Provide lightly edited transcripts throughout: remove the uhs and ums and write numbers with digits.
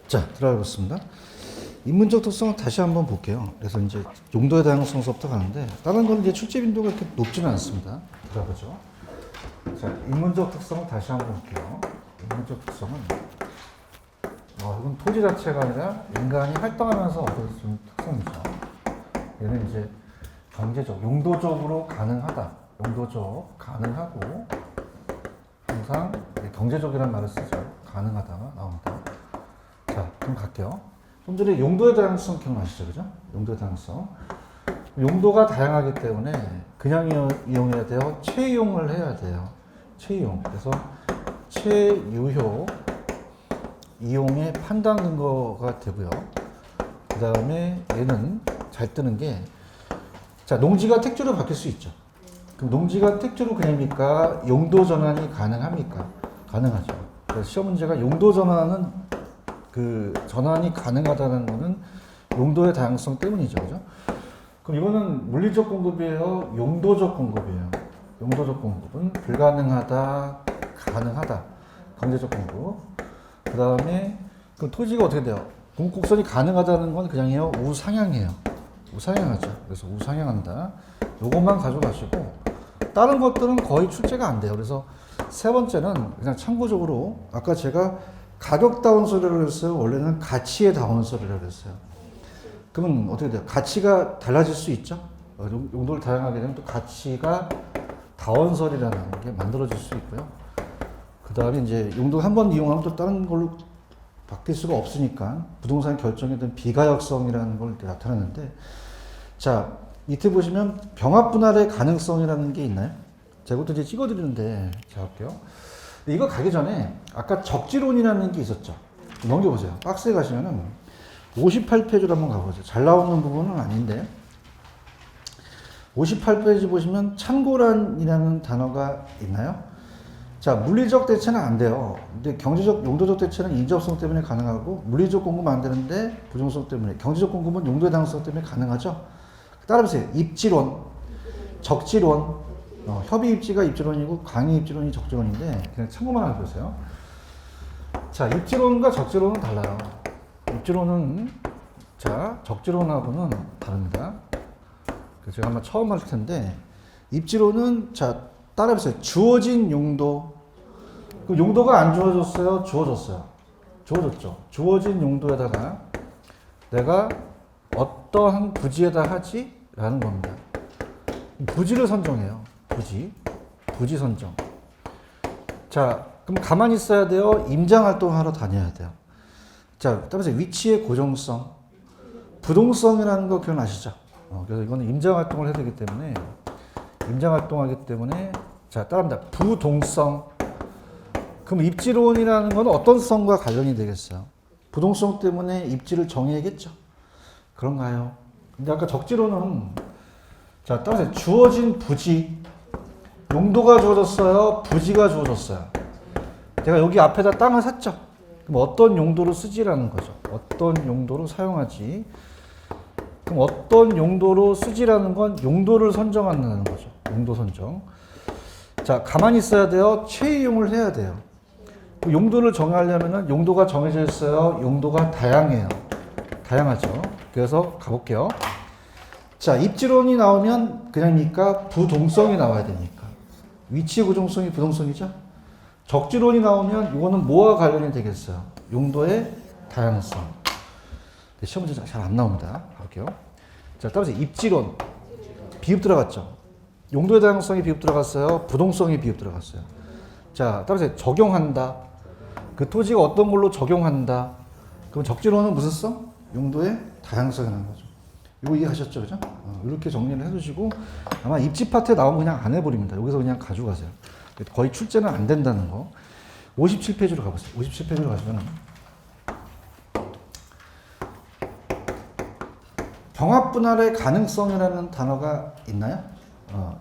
자, 들어가겠습니다. 인문적 특성을 다시 한번 볼게요. 그래서 이제 용도의 다양성서부터 가는데, 다른 건 이제 출제 빈도가 그렇게 높지는 않습니다. 들어가보죠. 자, 인문적 특성을 다시 한번 볼게요. 인문적 특성은, 이건 토지 자체가 아니라 인간이 활동하면서 얻어진 특성이죠. 얘는 이제 경제적, 용도적으로 가능하다. 용도적, 가능하고, 항상 경제적이라는 말을 쓰죠. 가능하다가 나옵니다. 자, 그럼 갈게요. 좀 전에 용도의 다양성 기억나시죠? 그죠? 용도의 다양성. 용도가 다양하기 때문에 그냥 이용해야 돼요. 채이용을 해야 돼요. 채이용. 그래서 채유효, 이용의 판단 근거가 되고요. 그 다음에 얘는 잘 뜨는 게, 자, 농지가 택지로 바뀔 수 있죠. 그럼 농지가 택지로 그냥입니까? 용도 전환이 가능합니까? 가능하죠. 그래서 시험 문제가 용도 전환은 전환이 가능하다는 거는 용도의 다양성 때문이죠. 그죠? 그럼 이거는 물리적 공급이에요? 용도적 공급이에요? 용도적 공급은 불가능하다, 가능하다. 경제적 공급. 그 다음에 그 토지가 어떻게 돼요? 공급곡선이 가능하다는 건 그냥요 우상향이에요. 우상향하죠. 그래서 우상향한다. 요것만 가져가시고 다른 것들은 거의 출제가 안 돼요. 그래서 세 번째는 그냥 참고적으로 아까 제가 가격 다운서리라고 했어요. 원래는 가치의 다운서리라고 했어요. 그러면 어떻게 돼요? 가치가 달라질 수 있죠. 용도를 다양하게 되면 또 가치가 다운서리라는 게 만들어질 수 있고요. 그 다음에 이제 용도 한 번 이용하면 또 다른 걸로 바뀔 수가 없으니까 부동산 결정에 대한 비가역성이라는 걸 나타내는데, 자, 밑에 보시면 병합 분할의 가능성이라는 게 있나요? 제가 그것도 이제 찍어드리는데, 자, 할게요. 이거 가기 전에 아까 적지론이라는 게 있었죠. 넘겨보세요. 박스에 가시면은 58페이지로 한번 가보세요. 잘 나오는 부분은 아닌데 58페이지 보시면 참고란이라는 단어가 있나요? 자, 물리적 대체는 안 돼요. 근데 경제적, 용도적 대체는 인접성 때문에 가능하고, 물리적 공급은 안 되는데 부정성 때문에, 경제적 공급은 용도의 다양성 때문에 가능하죠. 따라보세요. 입지론, 적지론, 협의 입지가 입지론이고 강의 입지론이 적지론인데 그냥 참고만 하고 보세요. 자, 입지론과 적지론은 달라요. 입지론은, 자, 적지론하고는 다릅니다. 그래서 제가 아마 처음 할 텐데, 입지론은, 자, 따라해보세요. 주어진 용도. 그 용도가 안 주어졌어요? 주어졌어요? 주어졌죠. 주어진 용도에다가 내가 어떠한 부지에다 하지? 라는 겁니다. 부지를 선정해요. 부지 선정. 자, 그럼 가만히 있어야 돼요? 임장 활동하러 다녀야 돼요? 자, 따라서 위치의 고정성. 부동성이라는 거 기억나시죠? 그래서 이거는 임장 활동을 해야 되기 때문에, 임장 활동하기 때문에, 자, 따라합니다. 부동성. 그럼 입지론이라는 건 어떤 성과 관련이 되겠어요? 부동성 때문에 입지를 정해야겠죠? 그런가요? 근데 아까 적지론은, 자, 따라서 주어진 부지. 용도가 주어졌어요? 부지가 주어졌어요? 제가 여기 앞에다 땅을 샀죠? 그럼 어떤 용도로 쓰지라는 거죠. 어떤 용도로 사용하지. 그럼 어떤 용도로 쓰지라는 건 용도를 선정한다는 거죠. 용도 선정. 자, 가만히 있어야 돼요? 채이용을 해야 돼요. 용도를 정하려면 용도가 정해져 있어요? 용도가 다양해요. 다양하죠. 그래서 가볼게요. 자, 입지론이 나오면 그냥입니까? 부동성이 나와야 되니까. 위치 고정성이 부동성이죠. 적지론이 나오면 이거는 뭐와 관련이 되겠어요? 용도의 다양성. 시험 문제 잘 안 나옵니다. 볼게요. 자, 따라서 입지론. 비읍 들어갔죠? 용도의 다양성이 비읍 들어갔어요? 부동성이 비읍 들어갔어요? 자, 따라서 적용한다. 그 토지가 어떤 걸로 적용한다. 그럼 적지론은 무슨 성? 용도의 다양성이라는 거죠. 이거 이해하셨죠? 그죠? 이렇게 정리를 해두시고, 아마 입지 파트에 나오면 그냥 안 해버립니다. 여기서 그냥 가져가세요. 거의 출제는 안 된다는 거. 57페이지로 가보세요. 57페이지로 가시면 병합 분할의 가능성이라는 단어가 있나요?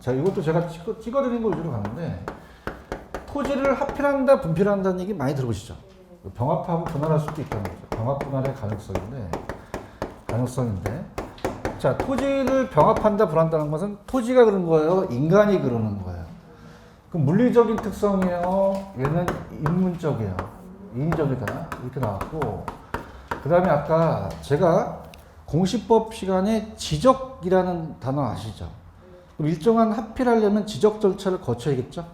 자, 이것도 제가 찍어드린 거 위주로 가는데, 토지를 합필한다, 분필한다는 얘기 많이 들어보시죠? 병합하고 분할할 수도 있다는 거죠. 병합 분할의 가능성인데, 자, 토지를 병합한다, 분할한다는 것은 토지가 그런 거예요? 인간이 그러는 거예요? 그럼 물리적인 특성이에요? 얘는 인문적이에요. 인위적이다. 이렇게 나왔고, 그 다음에 아까 제가 공시법 시간에 지적이라는 단어 아시죠? 그럼 일정한 합필하려면 지적 절차를 거쳐야겠죠?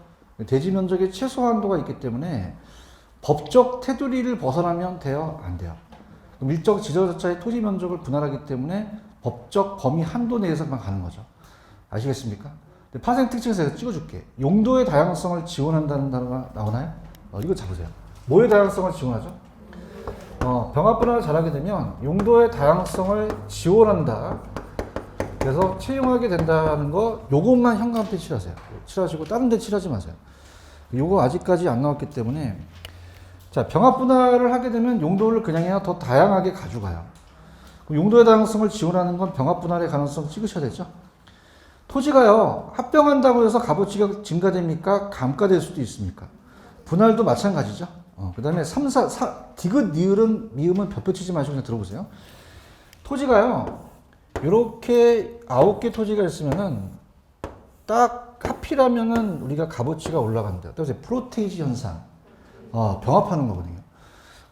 대지 면적의 최소 한도가 있기 때문에 법적 테두리를 벗어나면 돼요? 안 돼요? 그럼 일정 지적 절차의 토지 면적을 분할하기 때문에 법적 범위 한도 내에서만 가는 거죠. 아시겠습니까? 파생 특징에서 제가 찍어줄게. 용도의 다양성을 지원한다는 단어가 나오나요? 이거 잡으세요. 뭐의 다양성을 지원하죠? 병합 분할을 잘하게 되면 용도의 다양성을 지원한다. 그래서 채용하게 된다는 거, 요것만 현관한테 칠하세요. 칠하시고 다른 데 칠하지 마세요. 요거 아직까지 안 나왔기 때문에. 자, 병합 분할을 하게 되면 용도를 그냥 해야 더 다양하게 가져가요. 용도의 다양성을 지원하는 건 병합 분할의 가능성 찍으셔야 되죠. 토지가요, 합병한다고 해서 값어치가 증가됩니까? 감가될 수도 있습니까? 분할도 마찬가지죠. 그 다음에 디귿, 니을은, 미음은 벽표 치지 마시고 그냥 들어보세요. 토지가요, 이렇게 9개 토지가 있으면은 딱 합필하면은 우리가 값어치가 올라간대요. 그래서 프로테이지 현상. 병합하는 거거든요.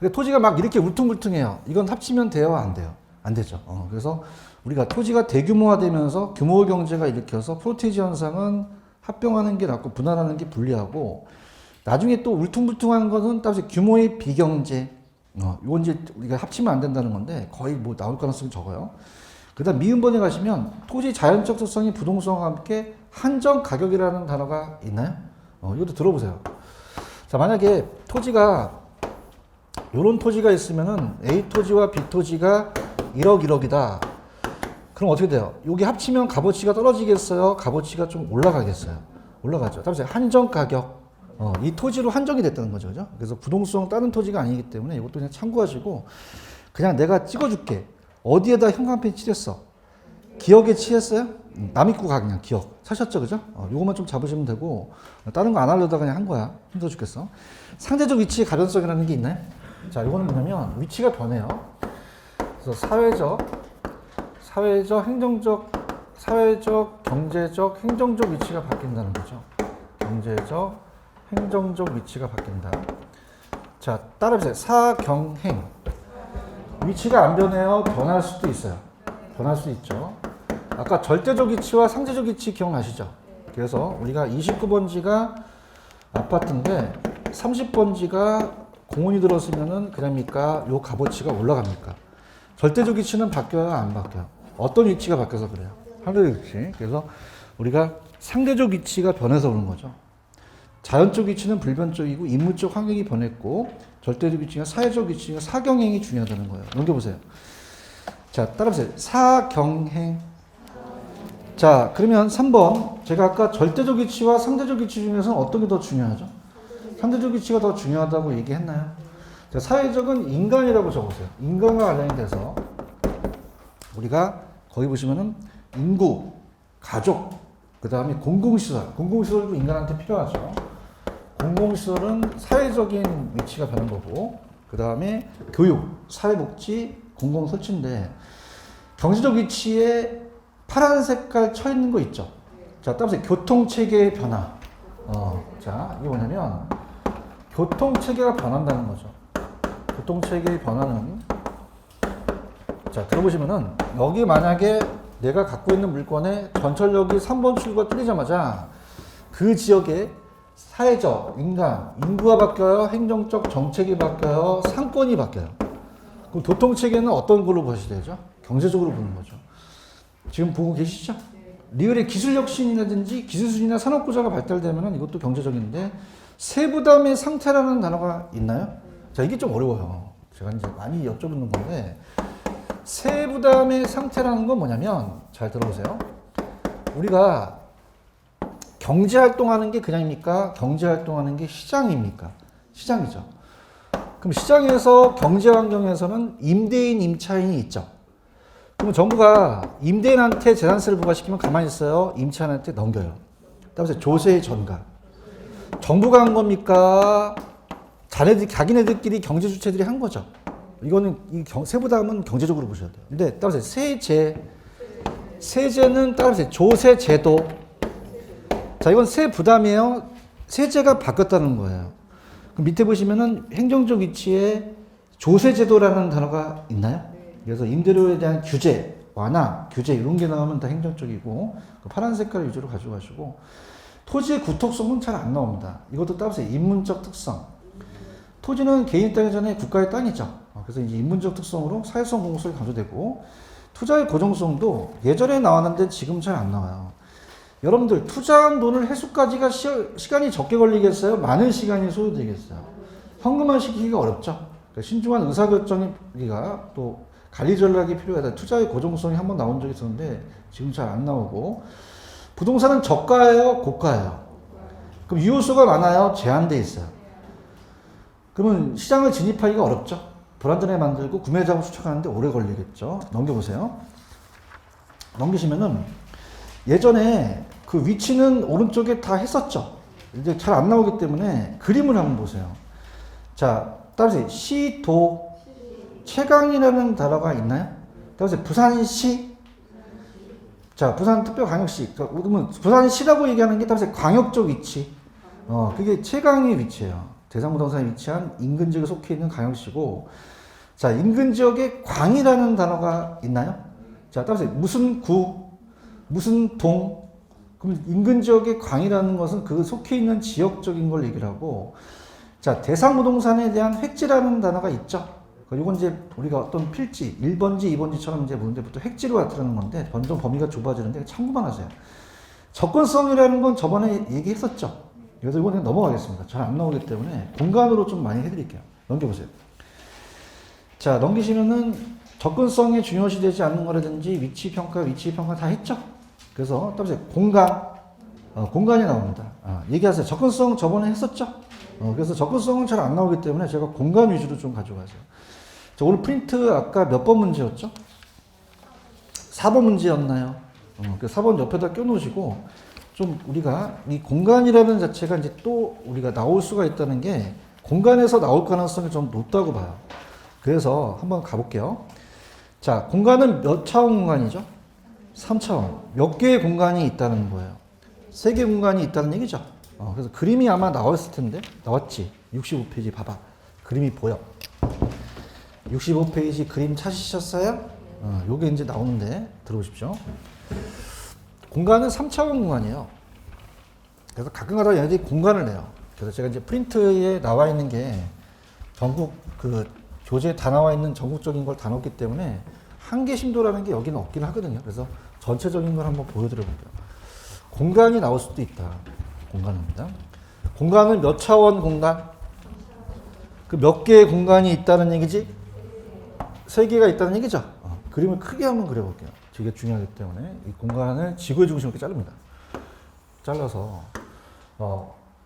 근데 토지가 막 이렇게 울퉁불퉁해요. 이건 합치면 돼요? 안 돼요? 안 되죠. 그래서 우리가 토지가 대규모화되면서 규모 경제가 일으켜서 프로테이지 현상은 합병하는 게 낫고 분할하는 게 불리하고, 나중에 또 울퉁불퉁한 것은 따라서 규모의 비경제. 이건 이제 우리가 합치면 안 된다는 건데 거의 뭐 나올 가능성이 적어요. 그 다음 미음번에 가시면 토지 자연적 특성이 부동성과 함께 한정 가격이라는 단어가 있나요? 이것도 들어보세요. 자, 만약에 토지가 요런 토지가 있으면은 A 토지와 B 토지가 1억 1억이다. 그럼 어떻게 돼요? 여기 합치면 값어치가 떨어지겠어요? 값어치가 좀 올라가겠어요? 올라가죠. 따라서 한정 가격. 이 토지로 한정이 됐다는 거죠. 그죠? 그래서 부동성 다른 토지가 아니기 때문에 이것도 그냥 참고하시고, 그냥 내가 찍어줄게. 어디에다 현관펜 칠했어? 기억에 칠했어요? 남입구 가 그냥 기억. 사셨죠? 그죠? 요것만 좀 잡으시면 되고, 다른 거 안 하려다 그냥 한 거야. 힘들어 죽겠어. 상대적 위치 가변성이라는 게 있나요? 자, 요거는 뭐냐면 위치가 변해요. 그래서 사회적, 경제적, 행정적 위치가 바뀐다는 거죠. 경제적, 행정적 위치가 바뀐다. 자, 따라해보세요. 사경행. 위치가 안 변해요? 변할 수도 있어요. 변할 수 있죠. 아까 절대적 위치와 상대적 위치 기억나시죠? 그래서 우리가 29번지가 아파트인데 30번지가 공원이 들었으면은 그럽니까? 요 값어치가 올라갑니까? 절대적 위치는 바뀌어요? 안 바뀌어요? 어떤 위치가 바뀌어서 그래요? 상대적 위치. 그래서 우리가 상대적 위치가 변해서 그런 거죠. 자연적 위치는 불변적이고 인문적 환경이 변했고, 절대적 위치가 사회적 위치가 사경행이 중요하다는 거예요. 넘겨보세요. 자, 따라보세요. 사경행. 자, 그러면 3번. 제가 아까 절대적 위치와 상대적 위치 중에서는 어떤 게 더 중요하죠? 상대적 위치가 더 중요하다고 얘기했나요? 자, 사회적은 인간이라고 적으세요. 인간과 관련이 돼서 우리가 거기 보시면은 인구, 가족, 그 다음에 공공시설. 공공시설도 인간한테 필요하죠. 공공시설은 사회적인 위치가 변한 거고, 그 다음에 교육, 사회복지, 공공설치인데, 경제적 위치에 파란 색깔 쳐 있는 거 있죠. 자, 따라서 교통체계의 변화. 자, 이게 뭐냐면 교통체계가 변한다는 거죠. 교통체계의 변화는, 자, 들어보시면은 여기 만약에 내가 갖고 있는 물건에 전철역이 3번 출구가 뚫리자마자 그 지역에 사회적, 인구가 바뀌어요? 행정적 정책이 바뀌어요? 상권이 바뀌어요? 그럼 교통체계는 어떤 걸로 보셔야 되죠? 경제적으로 보는 거죠. 지금 보고 계시죠? 리얼의 기술혁신이라든지 기술순이나 산업구조가 발달되면 이것도 경제적인데, 세부담의 상태라는 단어가 있나요? 자, 이게 좀 어려워요. 제가 이제 많이 여쭤보는 건데, 세부담의 상태라는 건 뭐냐면, 잘 들어보세요. 우리가 경제활동하는 게 그냥입니까? 경제활동하는 게 시장입니까? 시장이죠. 그럼 시장에서 경제환경에서는 임대인, 임차인이 있죠. 그럼 정부가 임대인한테 재산세를 부과시키면 가만히 있어요? 임차인한테 넘겨요? 따라서 조세의 전가. 정부가 한 겁니까? 자기네들끼리 경제주체들이 한 거죠. 이거는 세부담은 경제적으로 보셔야 돼요. 근데 따라서 세제는 따라서 조세제도. 자, 이건 세부담이에요. 세제가 바뀌었다는 거예요. 그럼 밑에 보시면은 행정적 위치에 조세제도라는 단어가 있나요? 그래서 임대료에 대한 규제, 완화, 규제 이런 게 나오면 다 행정적이고 그 파란 색깔 위주로 가져가시고 토지의 구토성은 잘 안 나옵니다. 이것도 따보세요. 인문적 특성. 토지는 개인 땅이 전에 국가의 땅이죠. 그래서 이제 인문적 특성으로 사회성 공공성이 강조되고 투자의 고정성도 예전에 나왔는데 지금 잘 안 나와요. 여러분들 투자한 돈을 회수까지가 시간이 적게 걸리겠어요? 많은 시간이 소요되겠어요? 현금화시키기가 어렵죠. 그러니까 신중한 의사결정이가 또 관리 전략이 필요하다. 투자의 고정성이 한번 나온 적이 있었는데 지금 잘 안 나오고 부동산은 저가예요? 고가예요? 그럼 유효수가 많아요? 제한돼 있어요. 그러면 시장을 진입하기가 어렵죠. 브랜드를 만들고 구매자를 추적하는데 오래 걸리겠죠. 넘겨보세요. 넘기시면은 예전에 그 위치는 오른쪽에 다 했었죠. 이제 잘 안 나오기 때문에 그림을 한번 보세요. 자, 따라서 시도 최강이라는 단어가 있나요? 따라서 부산시. 자, 부산특별광역시. 그러면 부산시라고 얘기하는 게 따라서 광역적 위치. 그게 최강의 위치예요. 대상부동산에 위치한 인근 지역에 속해 있는 광역시고, 자, 인근 지역에 광이라는 단어가 있나요? 자, 따라서 무슨 구, 무슨 동, 그럼 인근 지역의 광이라는 것은 그 속해 있는 지역적인 걸 얘기를 하고, 자, 대상부동산에 대한 획지라는 단어가 있죠. 이건 이제 우리가 어떤 필지, 1번지, 2번지처럼 이제 보는데 보통 획지로 나타나는 건데, 점점 범위가 좁아지는데 참고만 하세요. 접근성이라는 건 저번에 얘기했었죠. 그래서 이건 그냥 넘어가겠습니다. 잘 안 나오기 때문에 공간으로 좀 많이 해드릴게요. 넘겨보세요. 자, 넘기시면은 접근성에 중요시 되지 않는 거라든지 위치 평가 다 했죠? 그래서 따라서 공간, 공간이 나옵니다. 얘기하세요. 접근성 저번에 했었죠? 그래서 접근성은 잘 안 나오기 때문에 제가 공간 위주로 좀 가져가세요. 자, 오늘 프린트 아까 몇 번 문제였죠? 4번 문제였나요? 그 4번 옆에다 껴놓으시고 좀 우리가 이 공간이라는 자체가 이제 또 우리가 나올 수가 있다는 게 공간에서 나올 가능성이 좀 높다고 봐요. 그래서 한번 가볼게요. 자, 공간은 몇 차원 공간이죠? 3차원. 몇 개의 공간이 있다는 거예요? 3개 공간이 있다는 얘기죠? 그래서 그림이 아마 나왔을 텐데, 나왔지? 65페이지 봐봐. 그림이 보여. 65페이지 그림 찾으셨어요? 요게 이제 나오는데, 들어오십시오. 공간은 3차원 공간이에요. 그래서 가끔가다 얘네들이 공간을 내요. 그래서 제가 이제 프린트에 나와 있는 게 전국 그 교재에 다 나와 있는 전국적인 걸 다 넣었기 때문에 한계 심도라는 게 여기는 없긴 하거든요. 그래서 전체적인 걸 한번 보여드려 볼게요. 공간이 나올 수도 있다. 공간입니다. 공간은 몇 차원 공간? 그 몇 개의 공간이 있다는 얘기지? 3개가 있다는 얘기죠? 그림을 크게 한번 그려볼게요. 되게 중요하기 때문에 이 공간을 지구의 중심으로 이렇게 자릅니다. 잘라서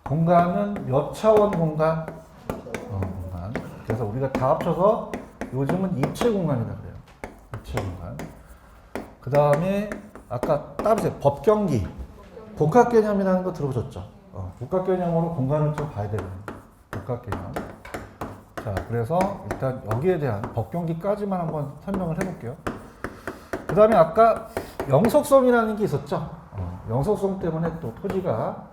공간은 몇 차원 공간? 공간. 그래서 우리가 다 합쳐서 요즘은 입체 공간이라 그래요. 입체 공간. 그 다음에 아까 따보세요. 법경기. 복합 개념이라는 거 들어보셨죠? 복합 개념으로 공간을 좀 봐야 되거든요. 복합 개념. 자, 그래서 일단 여기에 대한 법경기까지만 한번 설명을 해볼게요. 그 다음에 아까 영속성이라는 게 있었죠. 영속성 때문에 또 토지가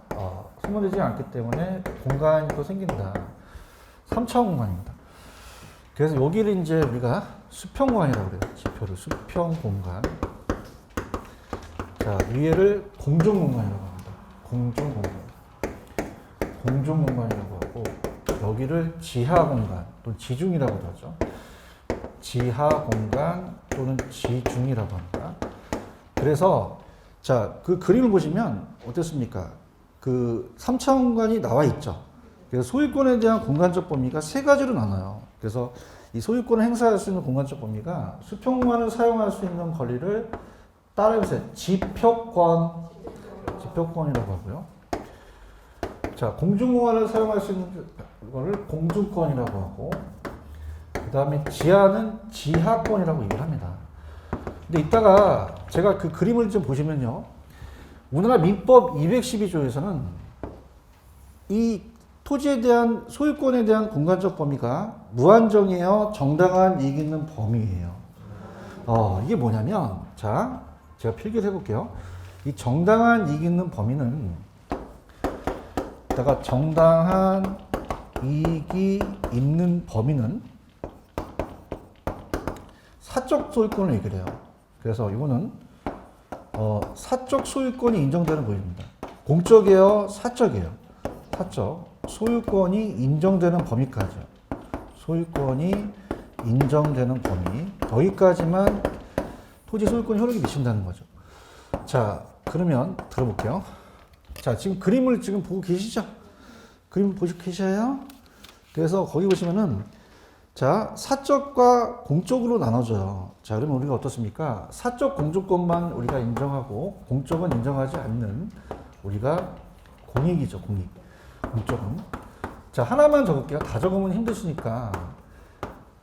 소모되지 않기 때문에 공간이 또 생긴다. 3차원 공간입니다. 그래서 여기를 이제 우리가 수평공간이라고 그래요. 지표를 수평공간. 자, 위에를 공중공간이라고 합니다. 공중공간. 공중공간이라고 하고 여기를 지하공간 또는 지중이라고도 하죠. 지하공간 또는 지중이라고 합니다. 그래서 자, 그 그림을 보시면 어떻습니까? 그 3차원 공간이 나와 있죠. 그래서 소유권에 대한 공간적 범위가 3가지로 나눠요. 그래서 이 소유권을 행사할 수 있는 공간적 범위가 수평공간을 사용할 수 있는 거리를 따라해보세요. 지표권이라고 하고요. 자, 공중공간을 사용할 수 있는 거를 공중권이라고 하고, 그 다음에 지하는 지하권이라고 얘기를 합니다. 근데 이따가 제가 그 그림을 좀 보시면요. 우리나라 민법 212조에서는 이 토지에 대한 소유권에 대한 공간적 범위가 무한정이에요? 정당한 이익 있는 범위예요? 이게 뭐냐면, 자, 제가 필기를 해볼게요. 이 정당한 이익 있는 범위는, 다가 정당한 이익이 있는 범위는 사적 소유권을 얘기를 해요. 그래서 이거는 사적 소유권이 인정되는 권리입니다. 공적이에요, 사적이에요. 사적 소유권이 인정되는 범위까지요. 소유권이 인정되는 범위 여기까지만 토지 소유권 효력이 미친다는 거죠. 자, 그러면 들어볼게요. 자, 지금 그림을 지금 보고 계시죠? 그림 보시고 계셔요? 그래서 거기 보시면은 자, 사적과 공적으로 나눠져요. 자, 그러면 우리가 어떻습니까? 사적 공적권만 우리가 인정하고 공적은 인정하지 않는 우리가 공익이죠, 공익. 공적은. 자, 하나만 적을게요. 다 적으면 힘드시니까.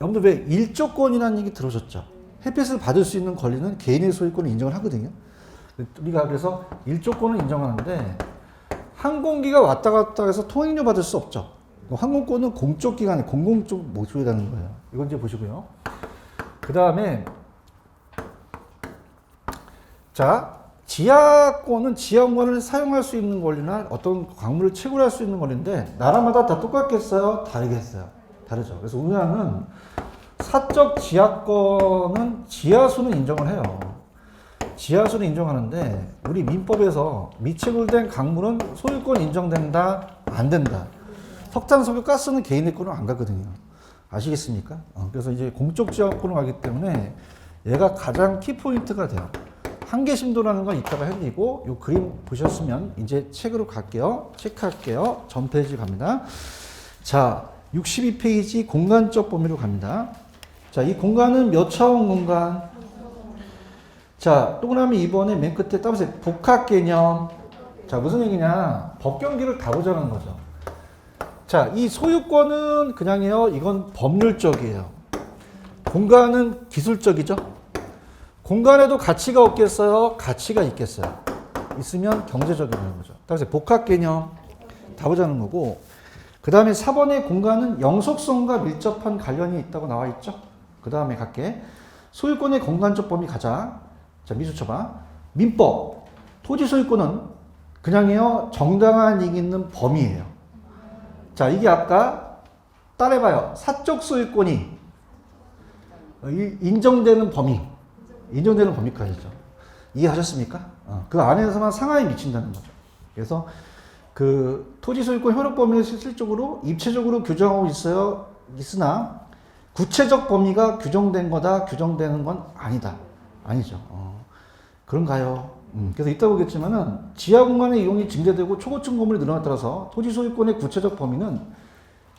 여러분들 왜 일조권이라는 얘기 들으셨죠? 햇빛을 받을 수 있는 권리는 개인의 소유권을 인정을 하거든요. 우리가 그래서 일조권을 인정하는데 항공기가 왔다 갔다 해서 통행료 받을 수 없죠. 항공권은 공적 기관의 공공적 목적이라는 거예요. 이건 이제 보시고요. 그 다음에 자, 지하권은 지하공간을 사용할 수 있는 권리나 어떤 광물을 채굴할 수 있는 권리인데 나라마다 다 똑같겠어요? 다르겠어요? 다르죠. 그래서 우리나라는 사적 지하권은 지하수는 인정을 해요. 지하수는 인정하는데 우리 민법에서 미채굴된 강물은 소유권 인정된다? 안 된다? 석탄, 석유, 가스는 개인의 권으로 안 가거든요. 아시겠습니까? 그래서 이제 공적 지하권으로 가기 때문에 얘가 가장 키포인트가 돼요. 한계심도라는 건 이따가 해드리고 이 그림 보셨으면 이제 책으로 갈게요. 체크할게요. 전 페이지 갑니다. 자, 62페이지 공간적 범위로 갑니다. 자, 이 공간은 몇 차원 공간? 자, 동그라미 2번에 맨 끝에 따보세요. 복합 개념. 자, 무슨 얘기냐? 법경기를 다 보자는 거죠. 자, 이 소유권은 그냥이요. 이건 법률적이에요. 공간은 기술적이죠. 공간에도 가치가 없겠어요? 가치가 있겠어요. 있으면 경제적이라는 거죠. 따라서 복합 개념 다 보자는 거고, 그 다음에 4번의 공간은 영속성과 밀접한 관련이 있다고 나와 있죠. 그 다음에 갈게. 소유권의 공간적 범위 가자. 자, 미수 쳐봐. 민법. 토지 소유권은 그냥이요. 정당한 이익 있는 범위예요. 자, 이게 아까 따라해봐요. 사적 소유권이 인정되는 범위. 인정되는 범위까지죠. 이해하셨습니까? 그 안에서만 상하에 미친다는 거죠. 그래서 그 토지 소유권 효력 범위를 실질적으로 입체적으로 규정하고 있어요. 있으나 구체적 범위가 규정된 거다, 규정되는 건 아니다. 아니죠. 그런가요? 그래서 이따 보겠지만은 지하 공간의 이용이 증대되고 초고층 건물이 늘어나에 따라서 토지 소유권의 구체적 범위는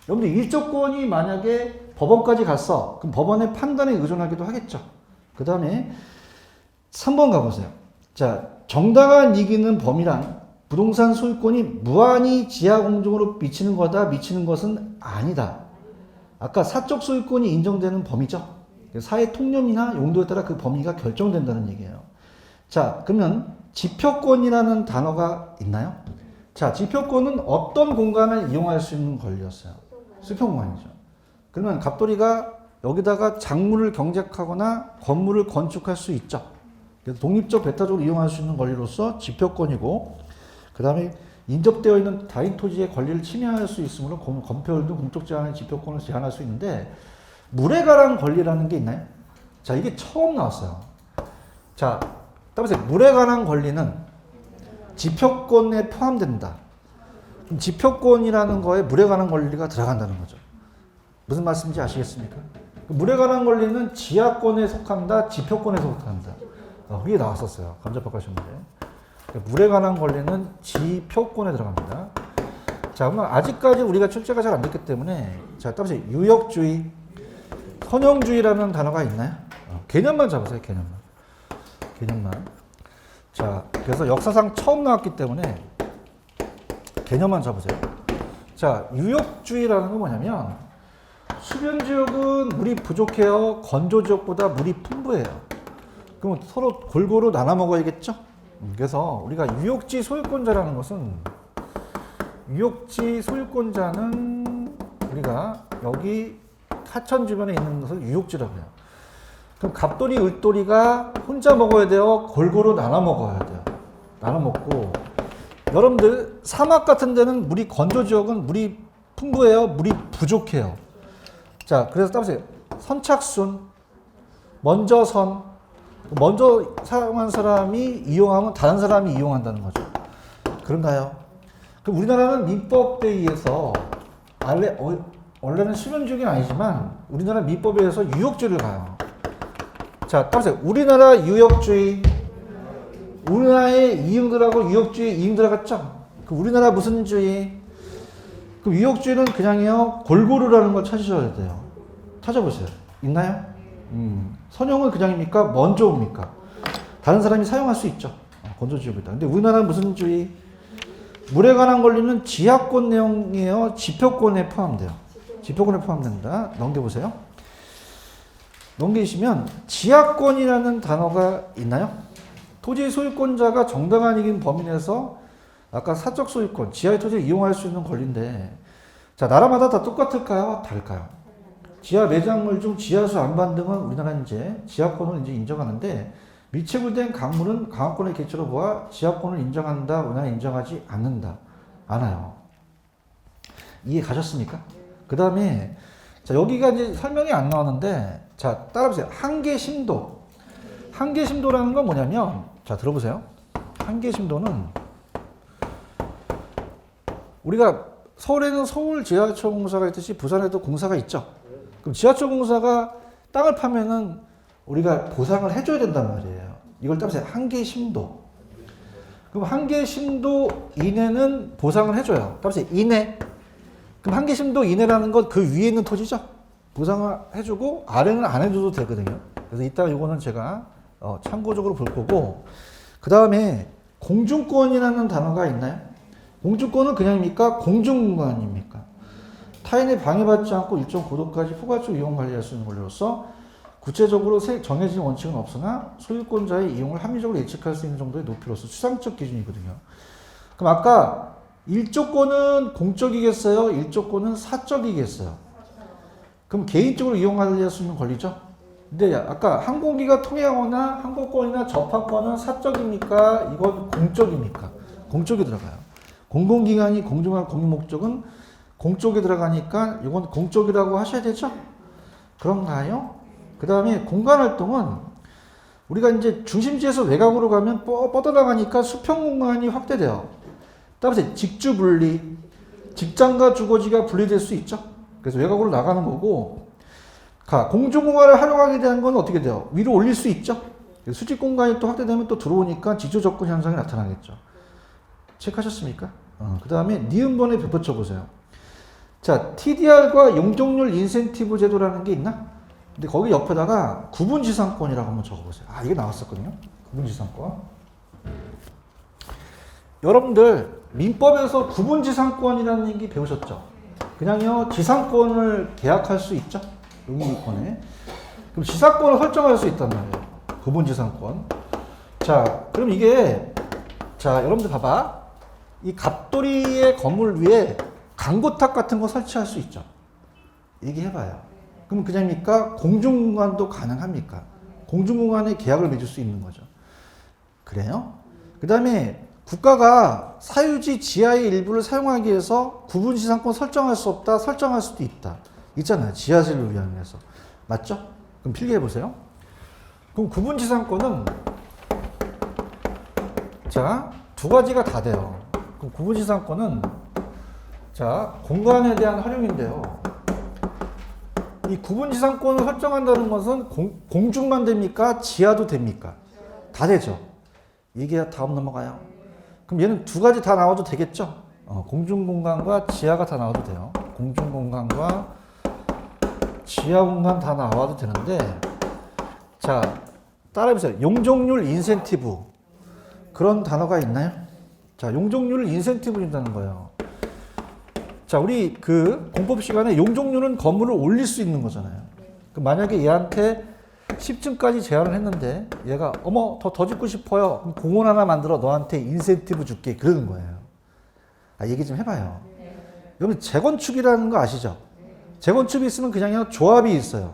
여러분들 일조권이 만약에 법원까지 갔어. 그럼 법원의 판단에 의존하기도 하겠죠. 그 다음에 3번 가보세요. 자, 정당한 이익 있는 범위란 부동산 소유권이 무한히 지하 공정으로 미치는 거다, 미치는 것은 아니다. 아까 사적 소유권이 인정되는 범위죠. 사회 통념이나 용도에 따라 그 범위가 결정된다는 얘기예요. 자, 그러면 지표권이라는 단어가 있나요? 자, 지표권은 어떤 공간을 이용할 수 있는 권리였어요? 수평 공간이죠. 그러면 갑돌이가 여기다가 작물을 경작하거나 건물을 건축할 수 있죠. 그래서 독립적 배타적으로 이용할 수 있는 권리로서 지표권이고, 그 다음에 인접되어 있는 다인 토지의 권리를 침해할 수 있으므로 건폐율 등 공적 제한의 지표권을 제한할 수 있는데, 물에 관한 권리라는 게 있나요? 자, 이게 처음 나왔어요. 자, 따라서 물에 관한 권리는 지표권에 포함된다. 그럼 지표권이라는 거에 물에 관한 권리가 들어간다는 거죠. 무슨 말씀인지 아시겠습니까? 물에 관한 권리는 지하권에 속한다, 지표권에 속한다. 그게 나왔었어요. 감자평가 시험에. 물에 관한 권리는 지표권에 들어갑니다. 자, 그러면 아직까지 우리가 출제가 잘 안 됐기 때문에, 자, 따라서 유역주의, 선형주의라는 단어가 있나요? 개념만 잡으세요, 개념만. 개념만. 자, 그래서 역사상 처음 나왔기 때문에 개념만 잡으세요. 자, 유역주의라는 건 뭐냐면 수변지역은 물이 부족해요. 건조지역보다 물이 풍부해요. 그럼 서로 골고루 나눠 먹어야겠죠? 그래서 우리가 유역지 소유권자라는 것은, 유역지 소유권자는 우리가 여기 하천 주변에 있는 것을 유역지라고 해요. 그럼 갑돌이, 을돌이가 혼자 먹어야 돼요? 골고루 나눠 먹어야 돼요? 나눠 먹고, 여러분들 사막 같은 데는 물이, 건조지역은 물이 풍부해요? 물이 부족해요? 자, 그래서 따보세요. 선착순, 먼저 먼저 사용한 사람이 이용하면 다른 사람이 이용한다는 거죠. 그런가요? 그럼 우리나라는 민법에 의해서 원래는 실현주의는 아니지만 우리나라 민법에 의해서 유역주의를 가요. 자, 따라서 우리나라 유역주의, 우리나라의 이응들하고 유역주의 이응 들어갔죠? 그 우리나라 무슨 주의? 그 유역주의는 그냥요 골고루라는 걸 찾으셔야 돼요. 찾아보세요. 있나요? 선용은 그냥입니까? 먼저입니까? 다른 사람이 사용할 수 있죠. 건조주의입니다. 근데 우리나라는 무슨 주의? 물에 관한 권리는 지하권 내용이에요. 지표권에 포함돼요. 지표권에 포함된다. 넘겨보세요. 넘기시면 지하권이라는 단어가 있나요? 토지 소유권자가 정당한 이익인 범위 내에서 아까 사적 소유권, 지하의 토지를 이용할 수 있는 권리인데, 자, 나라마다 다 똑같을까요? 다를까요? 지하 매장물 중 지하수 안반 등은 우리나라는 이제 지하권을 이제 인정하는데, 미체부된 강물은 강화권의 개체로 보아 지하권을 인정한다, 우리나라는 인정하지 않아요. 이해 가셨습니까? 그 다음에, 자, 여기가 이제 설명이 안 나왔는데, 자, 따라보세요. 한계심도. 한계심도라는 건 뭐냐면, 자, 들어보세요. 한계심도는 우리가 서울에는 서울 지하철 공사가 있듯이 부산에도 공사가 있죠. 그럼 지하철 공사가 땅을 파면은 우리가 보상을 해줘야 된단 말이에요. 이걸 따라서 한계 심도. 그럼 한계 심도 이내는 보상을 해줘요. 따라서 이내. 그럼 한계 심도 이내라는 건 그 위에 있는 토지죠. 보상을 해주고 아래는 안 해줘도 되거든요. 그래서 이따 이거는 제가 참고적으로 볼 거고, 그 다음에 공중권이라는 단어가 있나요? 공중권은 그냥입니까? 공중공간입니까? 타인에 방해받지 않고 일정 고도까지 포괄적으로 이용 관리할 수 있는 권리로서 구체적으로 정해진 원칙은 없으나 소유권자의 이용을 합리적으로 예측할 수 있는 정도의 높이로서 추상적 기준이거든요. 그럼 아까 일조권은 공적이겠어요? 일조권은 사적이겠어요? 그럼 개인적으로 이용 관리할 수 있는 권리죠? 근데 아까 항공기가 통행하거나 항공권이나 접항권은 사적입니까? 이건 공적입니까? 공적이 들어가요. 공공기관이 공정한 공유목적은 공적에 들어가니까 이건 공적이라고 하셔야 되죠? 그런가요? 그 다음에 공간활동은 우리가 이제 중심지에서 외곽으로 가면 뻗어나가니까 수평공간이 확대돼요. 따라서 직주분리, 직장과 주거지가 분리될 수 있죠? 그래서 외곽으로 나가는 거고, 공중공간을 활용하게 되는 건 어떻게 돼요? 위로 올릴 수 있죠? 수직공간이 또 확대되면 또 들어오니까 지조접근 현상이 나타나겠죠. 체크하셨습니까? 그 다음에 니은번에 덧붙여 보세요. 자, TDR과 용적률 인센티브 제도라는 게 있나? 근데 거기 옆에다가 구분지상권이라고 한번 적어보세요. 이게 나왔었거든요. 구분지상권. 여러분들 민법에서 구분지상권이라는 얘기 배우셨죠? 그냥요 지상권을 계약할 수 있죠? 용의권에. 그럼 지상권을 설정할 수 있단 말이에요. 구분지상권. 자, 그럼 이게, 자, 여러분들 봐봐. 이 갑돌이의 건물 위에 강고탑 같은 거 설치할 수 있죠. 얘기해봐요. 그럼 그냥입니까? 공중공간도 가능합니까? 공중공간에 계약을 맺을 수 있는 거죠. 그래요? 그 다음에 국가가 사유지 지하의 일부를 사용하기 위해서 구분지상권 설정할 수 없다, 설정할 수도 있다. 있잖아요. 지하실을 위해서. 맞죠? 그럼 필기해보세요. 그럼 구분지상권은, 자, 두 가지가 다 돼요. 그럼 구분지상권은, 자, 공간에 대한 활용인데요. 이 구분지상권을 설정한다는 것은 공중만 됩니까? 지하도 됩니까? 다 되죠. 이게 다음 넘어가요. 그럼 얘는 두 가지 다 나와도 되겠죠? 공중공간과 지하가 다 나와도 돼요. 공중공간과 지하공간 다 나와도 되는데, 자, 따라해보세요. 용적률 인센티브. 그런 단어가 있나요? 자, 용적률을 인센티브 준다는 거예요. 자, 우리 그 공법 시간에 용적률은 건물을 올릴 수 있는 거잖아요. 만약에 얘한테 10층까지 제한을 했는데 얘가 더 짓고 싶어요. 그럼 공원 하나 만들어 너한테 인센티브 줄게. 그러는 거예요. 얘기 좀 해봐요. 여러분 재건축이라는 거 아시죠? 재건축이 있으면 그냥 조합이 있어요.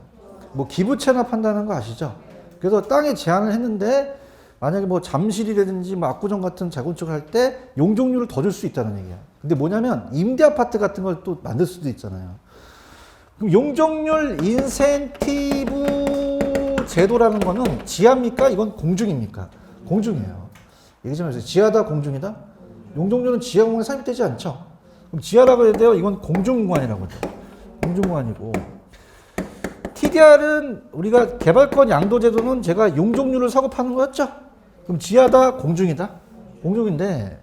뭐 기부 체납한다는 거 아시죠? 그래서 땅에 제한을 했는데 만약에 뭐 잠실이라든지 뭐 압구정 같은 재건축을 할 때 용적률을 더 줄 수 있다는 얘기야. 근데 뭐냐면 임대 아파트 같은 걸 또 만들 수도 있잖아요. 그럼 용적률 인센티브 제도라는 거는 지하입니까? 이건 공중입니까? 공중이에요. 얘기 좀 해주세요. 지하다, 공중이다? 용적률은 지하 공간에 삽입되지 않죠? 그럼 지하라고 해야 돼요? 이건 공중공간이라고 해요. 공중공간이고. TDR은 우리가 개발권 양도제도는 제가 용적률을 사고 파는 거였죠? 그럼 지하다, 공중이다? 공중인데,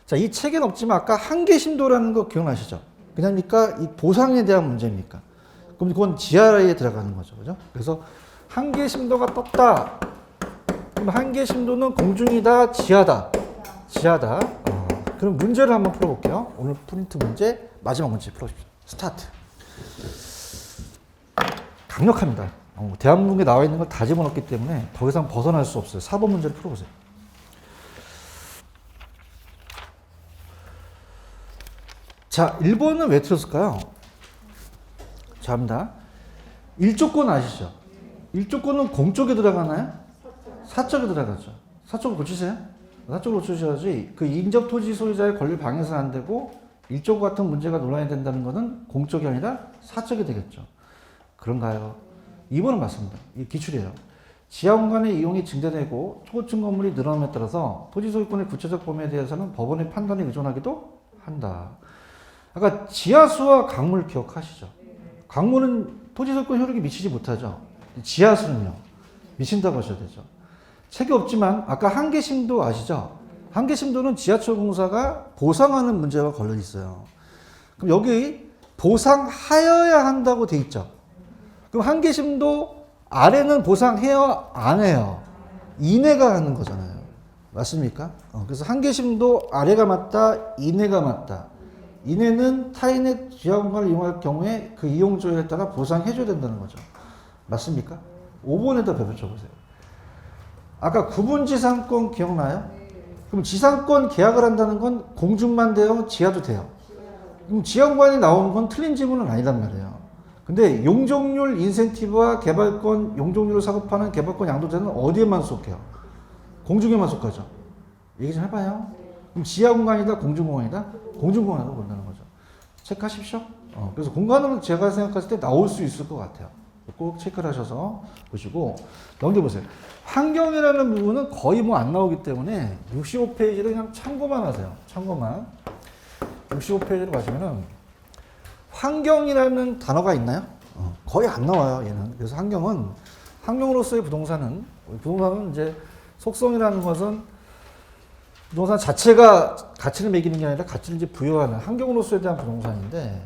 자, 이 책엔 없지만 아까 한계심도라는 거 기억나시죠? 그냥입니까? 이 보상에 대한 문제입니까? 그럼 그건 지하에 들어가는 거죠. 그죠? 그래서 한계심도가 떴다. 그럼 한계심도는 공중이다, 지하다? 지하다. 그럼 문제를 한번 풀어볼게요. 오늘 프린트 문제, 마지막 문제 풀어주십시오. 스타트. 강력합니다. 대한민국에 나와 있는 걸 다 집어넣기 때문에 더 이상 벗어날 수 없어요. 4번 문제를 풀어보세요. 자, 1번은 왜 틀었을까요? 자, 합니다. 1조건 아시죠? 1조건은 공쪽에 들어가나요? 사쪽에 들어가죠. 사쪽을 고치세요. 사쪽을 고치셔야지 그 인접 토지 소유자의 권리를 방해해서는 안 되고 1조 같은 문제가 논란이 된다는 것은 공쪽이 아니라 사쪽이 되겠죠. 그런가요? 2번은 맞습니다. 이게 기출이에요. 지하 공간의 이용이 증대되고 초고층 건물이 늘어남에 따라서 토지 소유권의 구체적 범위에 대해서는 법원의 판단에 의존하기도 한다. 아까 지하수와 강물 기억하시죠? 강물은 토지 소유권 효력이 미치지 못하죠. 지하수는요. 미친다고 하셔야 되죠. 책이 없지만 아까 한계심도 아시죠? 한계심도는 지하철 공사가 보상하는 문제가 걸려 있어요. 그럼 여기 보상하여야 한다고 돼 있죠. 그럼 한계심도 아래는 보상해요? 안 해요? 이내가 하는 거잖아요. 맞습니까? 그래서 한계심도 아래가 맞다, 이내가 맞다. 이내는 타인의 지하 공간을 이용할 경우에 그 이용 조율에 따라 보상해줘야 된다는 거죠. 맞습니까? 5번에다 벼붙여보세요. 아까 구분지상권 기억나요? 그럼 지상권 계약을 한다는 건 공중만 돼요? 지하도 돼요? 그럼 지하 공간이 나오는 건 틀린 지문은 아니란 말이에요. 근데 용적률 인센티브와 개발권, 용적률을 사고파는 개발권 양도제는 어디에만 속해요? 공중에만 속하죠. 얘기 좀 해봐요. 그럼 지하 공간이다, 공중 공간이다? 공중 공간으로 본다는 거죠. 체크하십시오. 그래서 공간으로 제가 생각했을 때 나올 수 있을 것 같아요. 꼭 체크를 하셔서 보시고 넘겨보세요. 환경이라는 부분은 거의 뭐 안 나오기 때문에 65페이지를 그냥 참고만 하세요. 참고만. 65페이지로 가시면은 환경이라는 단어가 있나요? 거의 안 나와요, 얘는. 그래서 환경으로서의 부동산은 이제 속성이라는 것은 부동산 자체가 가치를 매기는 게 아니라 가치를 이제 부여하는 환경으로서에 대한 부동산인데,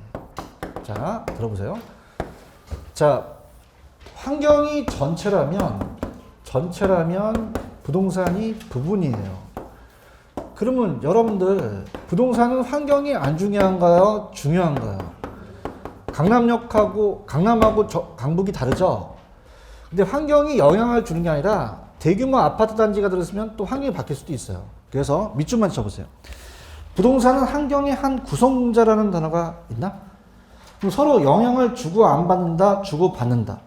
자, 들어보세요. 자, 환경이 전체라면 부동산이 부분이에요. 그러면 여러분들, 부동산은 환경이 안 중요한가요? 중요한가요? 강남하고 강북이 다르죠? 근데 환경이 영향을 주는 게 아니라 대규모 아파트 단지가 들었으면 또 환경이 바뀔 수도 있어요. 그래서 밑줄만 쳐보세요. 부동산은 환경의 한 구성자라는 단어가 있나? 그럼 서로 영향을 주고 안 받는다, 주고 받는다.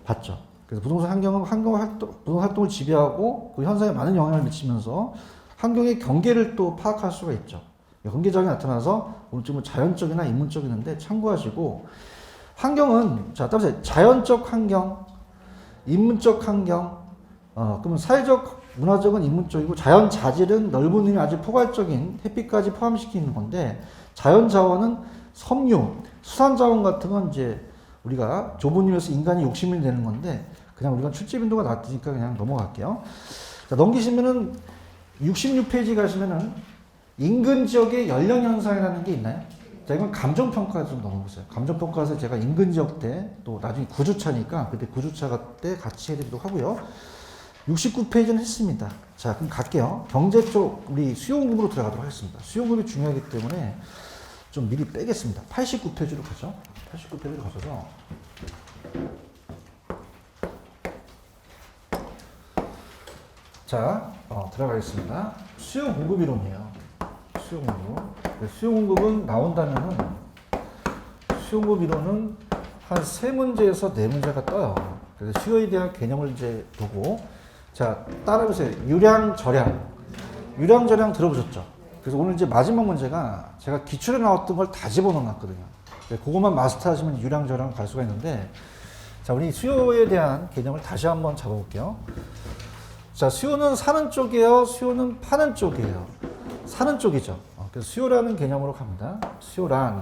받죠. 그래서 부동산 환경은 부동산 활동을 지배하고 그 현상에 많은 영향을 미치면서 환경의 경계를 또 파악할 수가 있죠. 경계장이 나타나서 오늘 지금 자연적이나 인문적이는데 참고하시고, 환경은 자 따라서 자연적 환경, 인문적 환경, 그러면 사회적, 문화적은 인문적이고 자연 자질은 넓은 의미 아주 포괄적인 햇빛까지 포함시키는 건데, 자연 자원은 섬유, 수산 자원 같은 건 이제 우리가 좁은 의미에서 인간이 욕심을 내는 건데 그냥 우리가 출제 빈도가 낮으니까 그냥 넘어갈게요. 자, 넘기시면은 66페이지 가시면은 인근 지역의 연령 현상이라는 게 있나요? 자, 이건 감정평가 좀 넘어보세요. 감정평가에서 제가 인근 지역 때 또 나중에 구주차니까 그때 구주차 때 같이 해드리도록 하고요. 69페이지는 했습니다. 자, 그럼 갈게요. 경제 쪽 우리 수요공급으로 들어가도록 하겠습니다. 수요공급이 중요하기 때문에 좀 미리 빼겠습니다. 89페이지로 가죠. 89페이지로 가셔서 자, 들어가겠습니다. 수요공급이론이에요. 수요공급. 수요공급은 나온다면은 수요공급 이론은 한 3문제에서 4문제가 떠요. 그래서 수요에 대한 개념을 이제 보고, 자, 따라해보세요. 유량저량 들어보셨죠? 그래서 오늘 이제 마지막 문제가 제가 기출에 나왔던 걸 다 집어넣어놨거든요. 그것만 마스터하시면 유량저량 갈 수가 있는데, 자, 우리 수요에 대한 개념을 다시 한번 잡아볼게요. 자, 수요는 사는 쪽이에요? 수요는 파는 쪽이에요? 사는 쪽이죠. 그래서 수요라는 개념으로 갑니다. 수요란,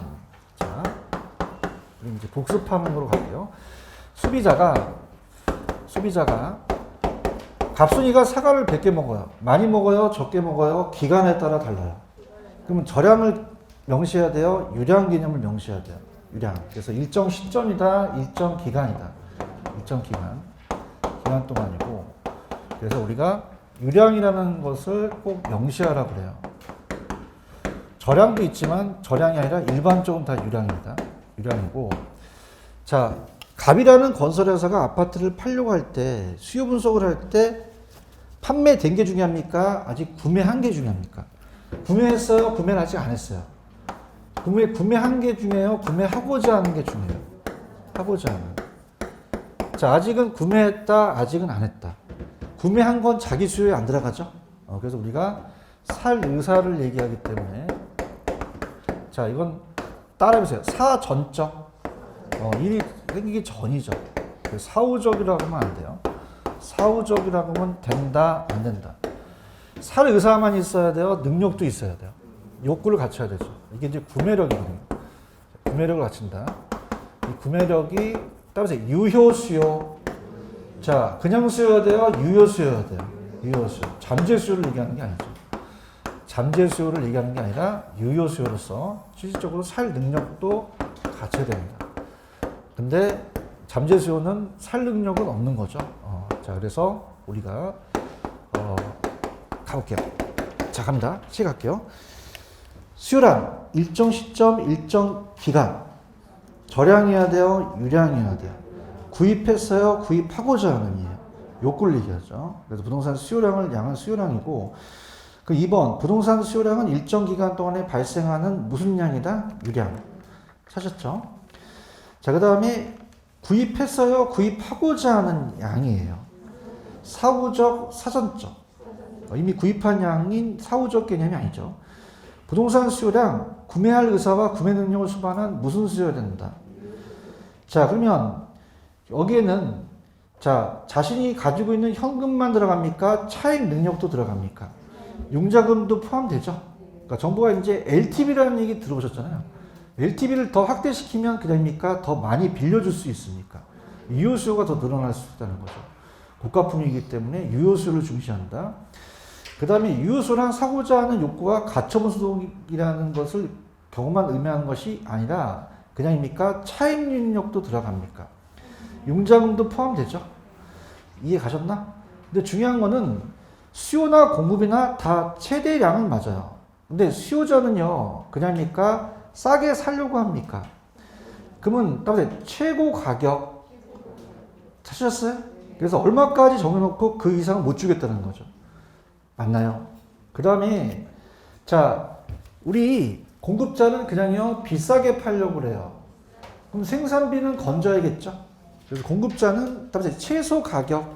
자, 우리 이제 복습하는 거로 갈게요. 소비자가 갑순이가 사과를 100개 먹어요. 많이 먹어요? 적게 먹어요? 기간에 따라 달라요. 그러면 저량을 명시해야 돼요? 유량 개념을 명시해야 돼요. 유량. 그래서 일정 시점이다, 일정 기간이다. 일정 기간 동안이고. 그래서 우리가 유량이라는 것을 꼭 명시하라고 그래요. 저량도 있지만 저량이 아니라 일반적으로 다 유량입니다. 유량이고. 자, 갑이라는 건설회사가 아파트를 팔려고 할 때, 수요 분석을 할 때 판매된 게 중요합니까? 아직 구매한 게 중요합니까? 구매했어요? 구매는 아직 안 했어요. 구매한 게 중요해요? 구매하고자 하는 게 중요해요? 하고자 하는. 자, 아직은 구매했다, 아직은 안 했다. 구매한 건 자기 수요에 안 들어가죠? 그래서 우리가 살 의사를 얘기하기 때문에. 자, 이건 따라해보세요. 사전적. 일이 생기기 전이죠. 사후적이라고 하면 안 돼요. 사후적이라고 하면 된다, 안 된다. 살 의사만 있어야 돼요. 능력도 있어야 돼요. 욕구를 갖춰야 되죠. 이게 이제 구매력이거든요. 구매력을 갖춘다. 이 구매력이 따라서 유효 수요. 자, 그냥 수요야 돼요. 유효 수요야 돼요. 유효 수요. 잠재 수요를 얘기하는 게 아니죠. 잠재 수요를 얘기하는 게 아니라 유효 수요로서 실질적으로 살 능력도 갖춰야 됩니다. 근데 잠재 수요는 살 능력은 없는 거죠. 자, 그래서 우리가 가볼게요. 자, 갑니다. 시작할게요. 수요란 일정 시점, 일정 기간. 저량이어야 돼요? 유량이어야 돼요? 구입했어요? 구입하고자 하는 이에요. 욕구를 얘기하죠. 그래서 부동산 수요량을 양은 수요량이고, 그 2번 부동산 수요량은 일정 기간 동안에 발생하는 무슨 양이다? 유량. 사셨죠? 자, 그 다음에 구입했어요? 구입하고자 하는 양이에요. 사후적, 사전적. 이미 구입한 양인 사후적 개념이 아니죠. 부동산 수요량, 구매할 의사와 구매 능력을 수반한 무슨 수요야 된다. 자, 그러면 여기에는 자, 자신이 가지고 있는 현금만 들어갑니까? 차익 능력도 들어갑니까? 융자금도 포함되죠. 그러니까 정부가 이제 LTV라는 얘기 들어보셨잖아요. LTV를 더 확대시키면 그됩니까? 더 많이 빌려줄 수 있습니까? 유효 수요가 더 늘어날 수 있다는 거죠. 고가품이기 때문에 유효 수요를 중시한다. 그 다음에 유효 수요란 사고자 하는 욕구가 가처분 소득이라는 것을 경우만 의미하는 것이 아니라 그냥입니까? 차익 능력도 들어갑니까? 융자금도 포함되죠. 이해 가셨나? 근데 중요한 거는 수요나 공급이나 다 최대량은 맞아요. 근데 수요자는요, 그냥입니까? 싸게 살려고 합니까? 그러면 따라서 최고 가격 찾으셨어요? 그래서 얼마까지 정해놓고 그 이상은 못 주겠다는 거죠. 맞나요? 그 다음에 자, 우리 공급자는 그냥요 비싸게 팔려고 그래요. 그럼 생산비는 건져야겠죠? 그래서 공급자는 따라서 최소 가격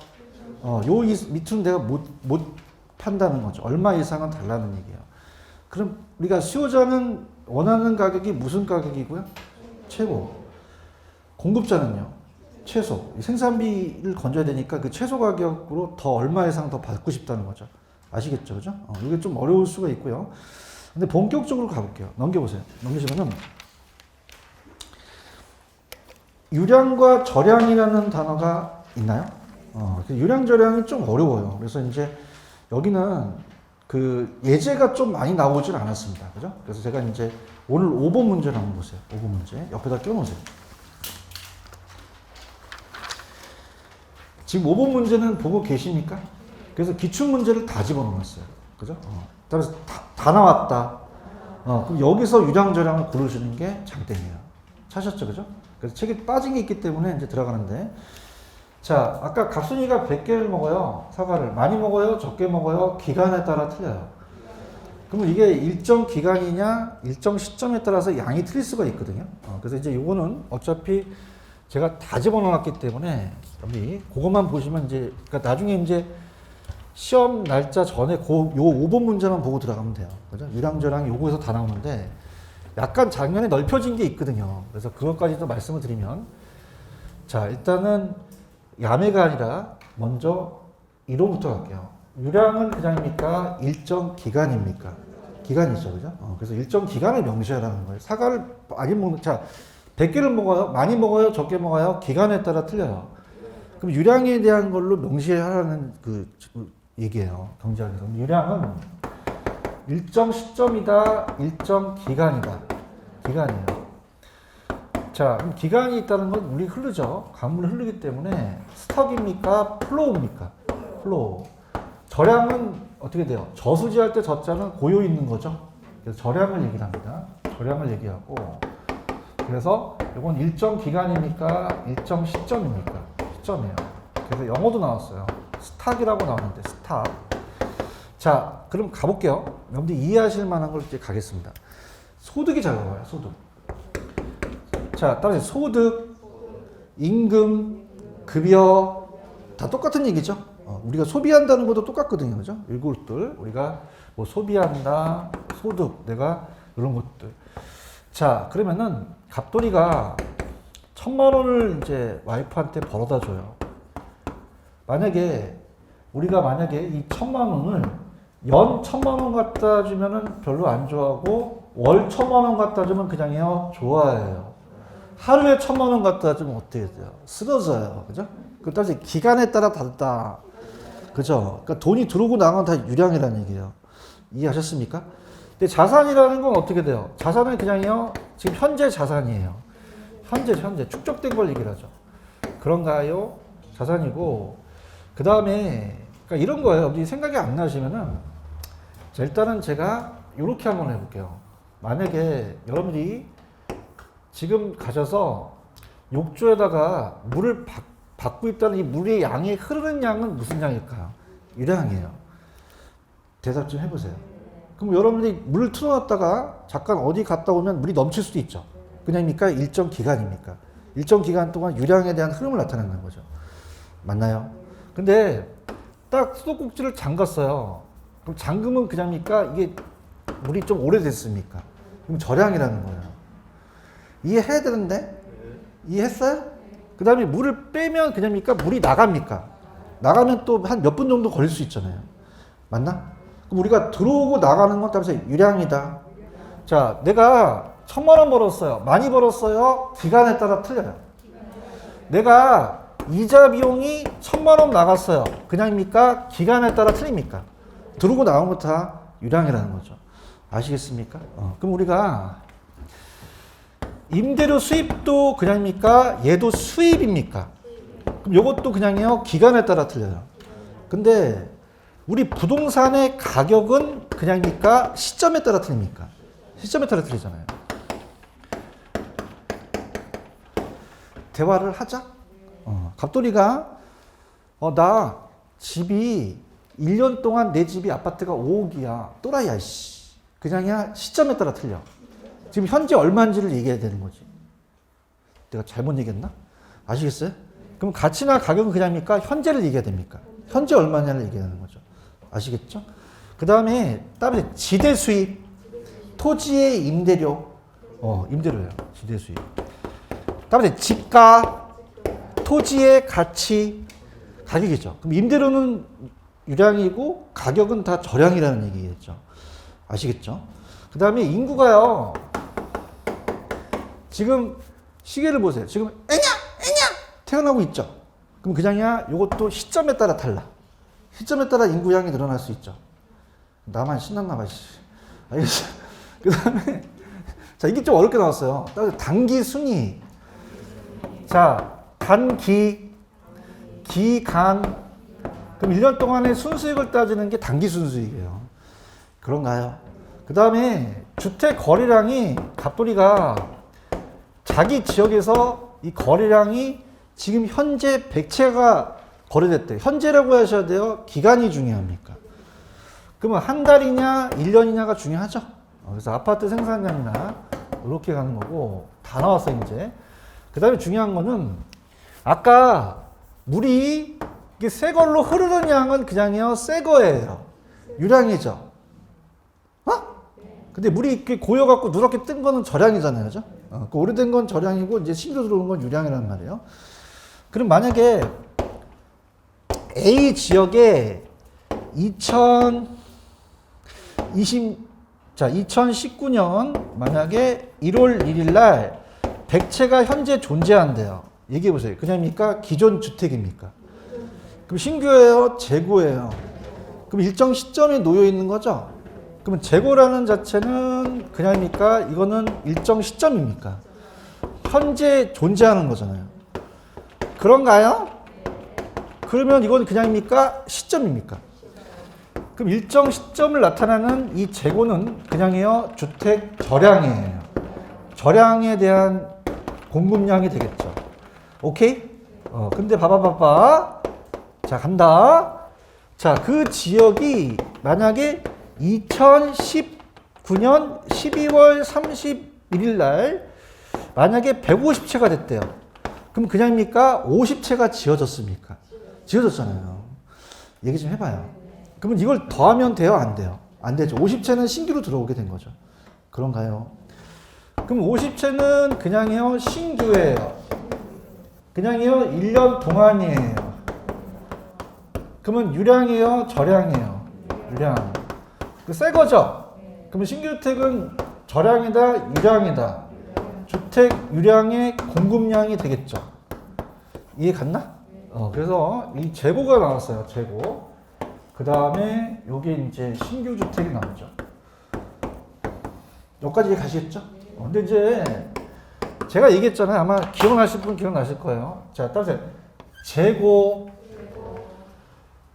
요 밑으로는 내가 못 판다는 거죠. 얼마 이상은 달라는 얘기예요. 그럼 우리가 수요자는 원하는 가격이 무슨 가격이고요? 최고. 공급자는요? 최소. 생산비를 건져야 되니까 그 최소 가격으로 더 얼마 이상 더 받고 싶다는 거죠. 아시겠죠? 그죠? 이게 좀 어려울 수가 있고요. 근데 본격적으로 가볼게요. 넘겨보세요. 넘기시면은 유량과 저량이라는 단어가 있나요? 유량, 저량이 좀 어려워요. 그래서 이제 여기는 그 예제가 좀 많이 나오질 않았습니다. 그죠? 그래서 제가 이제 오늘 5번 문제를 한번 보세요. 5번 문제. 옆에다 껴놓으세요. 지금 5번 문제는 보고 계십니까? 그래서 기출문제를 다 집어넣었어요. 그죠? 그래서 다 나왔다. 그럼 여기서 유량, 저량을 고르시는 게 장땡이에요. 찾으셨죠? 그죠? 그래서 책에 빠진 게 있기 때문에 이제 들어가는데. 자, 아까 갑순이가 100개를 먹어요. 사과를. 많이 먹어요? 적게 먹어요? 기간에 따라 틀려요. 그러면 이게 일정 기간이냐, 일정 시점에 따라서 양이 틀릴 수가 있거든요. 그래서 이제 요거는 어차피 제가 다 집어넣었기 때문에 여기 그것만 보시면 이제, 그러니까 나중에 이제 시험 날짜 전에 요 5번 문제만 보고 들어가면 돼요. 그죠? 유량, 저량 요거에서 다 나오는데 약간 작년에 넓혀진 게 있거든요. 그래서 그것까지도 말씀을 드리면 자, 일단은 야매가 아니라 먼저 1호부터 갈게요. 유량은 그냥입니까? 일정 기간입니까? 기간이죠, 그죠? 그래서 일정 기간을 명시하라는 거예요. 사과를 많이 먹는, 자, 100개를 먹어요? 많이 먹어요? 적게 먹어요? 기간에 따라 틀려요. 그럼 유량에 대한 걸로 명시하라는 그 얘기예요. 경제학에서. 유량은 일정 시점이다, 일정 기간이다. 기간이에요. 자, 그럼 기간이 있다는 건 물이 흐르죠. 강물이 흐르기 때문에 스톡입니까? 플로우입니까? 플로우. 저량은 어떻게 돼요? 저수지할 때 저자는 고요 있는 거죠. 그래서 저량을 얘기를 합니다. 저량을 얘기하고. 그래서 이건 일정 기간입니까? 일정 시점입니까? 시점이에요. 그래서 영어도 나왔어요. 스탁이라고 나오는데, 스탁. 자, 그럼 가볼게요. 여러분들 이해하실 만한 걸 이제 가겠습니다. 소득이 잘 나와요, 소득. 자, 따라서 소득, 임금, 급여, 다 똑같은 얘기죠. 우리가 소비한다는 것도 똑같거든요. 그죠? 이것들. 우리가 뭐 소비한다, 소득, 내가 이런 것들. 자, 그러면은 갑돌이가 1,000만 원을 이제 와이프한테 벌어다 줘요. 만약에 우리가 만약에 이 1,000만 원을 연 1,000만 원 갖다 주면은 별로 안 좋아하고 월 1,000만 원 갖다 주면 그냥요 좋아해요. 하루에 1,000만 원 갖다 주면 어떻게 돼요? 쓰러져요. 그죠? 그 따라서 기간에 따라 다르다. 그죠? 그러니까 돈이 들어오고 나가면 다 유량이라는 얘기예요. 이해하셨습니까? 근데 자산이라는 건 어떻게 돼요? 자산은 그냥요 지금 현재 자산이에요. 현재 축적된 걸 얘기를 하죠. 그런가요? 자산이고 그 다음에 그러니까 이런 거예요. 생각이 안 나시면은 자, 일단은 제가 이렇게 한번 해볼게요. 만약에 여러분들이 지금 가셔서 욕조에다가 물을 받고 있다는 이 물의 양이 흐르는 양은 무슨 양일까요? 유량이에요. 대답 좀 해보세요. 그럼 여러분들이 물을 틀어놨다가 잠깐 어디 갔다 오면 물이 넘칠 수도 있죠. 그냥입니까? 일정 기간입니까? 일정 기간 동안 유량에 대한 흐름을 나타내는 거죠. 맞나요? 근데 딱 수도꼭지를 잠갔어요. 그럼 잠그면 그냥입니까? 이게 물이 좀 오래됐습니까? 그럼 저량이라는 거예요. 이해해야 되는데? 이해했어요? 그 다음에 물을 빼면 그냥입니까? 물이 나갑니까? 나가면 또 한 몇 분 정도 걸릴 수 있잖아요. 맞나? 그럼 우리가 들어오고 나가는 건 따라서 유량이다. 자, 내가 1,000만 원 벌었어요. 많이 벌었어요. 기간에 따라 틀려요. 내가 이자 비용이 1,000만 원 나갔어요. 그냥입니까? 기간에 따라 틀립니까? 들어오고 나온 거 다 유량이라는 거죠. 아시겠습니까? 그럼 우리가 임대료 수입도 그냥입니까? 얘도 수입입니까? 그럼 이것도 그냥요 기간에 따라 틀려요. 근데 우리 부동산의 가격은 그냥입니까? 시점에 따라 틀립니까? 시점에 따라 틀리잖아요. 대화를 하자. 갑돌이가 나 집이 1년 동안 내 집이 아파트가 5억이야. 또라이야 씨. 그냥이야 시점에 따라 틀려. 지금 현재 얼마인지를 얘기해야 되는 거지. 내가 잘못 얘기했나? 아시겠어요? 그럼 가치나 가격은 그냥입니까? 현재를 얘기해야 됩니까? 현재 얼마냐를 얘기하는 거죠. 아시겠죠? 그 다음에 지대 수입, 토지의 임대료, 임대료예요. 지대 수입. 다음에 집가, 토지의 가치, 가격이죠. 그럼 임대료는 유량이고 가격은 다 저량이라는 얘기겠죠. 아시겠죠? 그 다음에 인구가요. 지금 시계를 보세요. 지금 애냐 태어나고 있죠. 그럼 그냥이야 이것도 시점에 따라 달라. 시점에 따라 인구량이 늘어날 수 있죠. 나만 신났나 봐. 알겠어. 그 다음에 자 이게 좀 어렵게 나왔어요. 단기 순이익. 자 단기 기간 그럼 1년 동안의 순수익을 따지는 게 단기 순수익이에요. 그런가요? 그 다음에 주택 거래량이 갑돌이가 자기 지역에서 이 거래량이 지금 현재 100채가 거래됐대요. 현재라고 하셔야 돼요? 기간이 중요합니까? 그러면 한 달이냐 1년이냐가 중요하죠. 그래서 아파트 생산량이나 이렇게 가는 거고 다 나왔어 이제. 그 다음에 중요한 거는 아까 물이 이게 새 걸로 흐르는 양은 그냥요 새 거예요. 유량이죠. 근데 물이 이렇게 고여갖고 누렇게 뜬 거는 저량이잖아요. 그죠? 그 오래된 건 저량이고 이제 신규 들어온 건 유량이란 말이에요. 그럼 만약에 A 지역에 2019년 만약에 1월 1일 날 100채가 현재 존재한대요. 얘기해 보세요. 그냥입니까? 기존 주택입니까? 그럼 신규예요? 재고예요? 그럼 일정 시점에 놓여 있는 거죠? 그러면 재고라는 자체는 그냥입니까? 이거는 일정 시점입니까? 현재 존재하는 거잖아요. 그런가요? 그러면 이건 그냥입니까? 시점입니까? 그럼 일정 시점을 나타내는 이 재고는 그냥이요 주택 절량이에요. 절량에 대한 공급량이 되겠죠. 오케이? 근데 봐봐. 자, 간다. 자, 그 지역이 만약에 2019년 12월 31일 날 만약에 150채가 됐대요. 그럼 그냥입니까? 50채가 지어졌습니까? 지어졌잖아요. 얘기 좀 해봐요. 그러면 이걸 더하면 돼요? 안 돼요? 안 되죠. 50채는 신규로 들어오게 된 거죠. 그런가요? 그럼 50채는 그냥이요 신규예요. 그냥이요 1년 동안이에요. 그러면 유량이에요? 저량이에요? 유량. 새 거죠? 그러면 신규주택은 저량이다, 유량이다. 주택 유량의 공급량이 되겠죠. 이해 갔나? 그래서 이 재고가 나왔어요. 재고. 그 다음에 요게 이제 신규 주택이 나오죠. 여기까지 가시겠죠? 근데 이제 제가 얘기했잖아요. 아마 기억나실 분 기억나실 거예요. 자, 따라서 재고,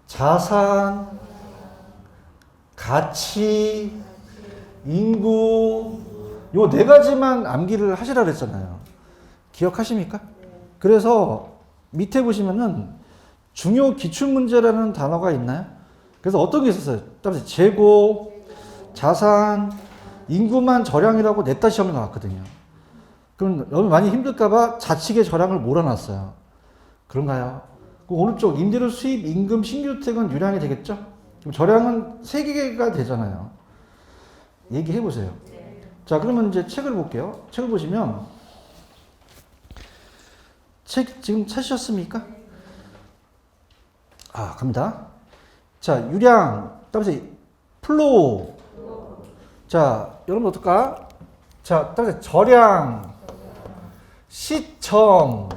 자산, 가치, 인구, 요 네 가지만 암기를 하시라 그랬잖아요. 기억하십니까? 그래서 밑에 보시면은 중요 기출문제라는 단어가 있나요? 그래서 어떤 게 있었어요? 따라서 재고, 자산, 인구만 절량이라고 냈다 시험에 나왔거든요. 그럼 너무 많이 힘들까봐 좌측에 절량을 몰아놨어요. 그런가요? 그 오른쪽 임대료 수입, 임금, 신규주택은 유량이 되겠죠? 그럼 절량은 3개가 되잖아요. 얘기해 보세요. 자, 그러면 이제 책을 볼게요. 책을 보시면 책 지금 찾으셨습니까? 갑니다. 자, 유량, 따라서 플로우. 자, 여러분 어떨까? 자, 따라서 절량, 시점.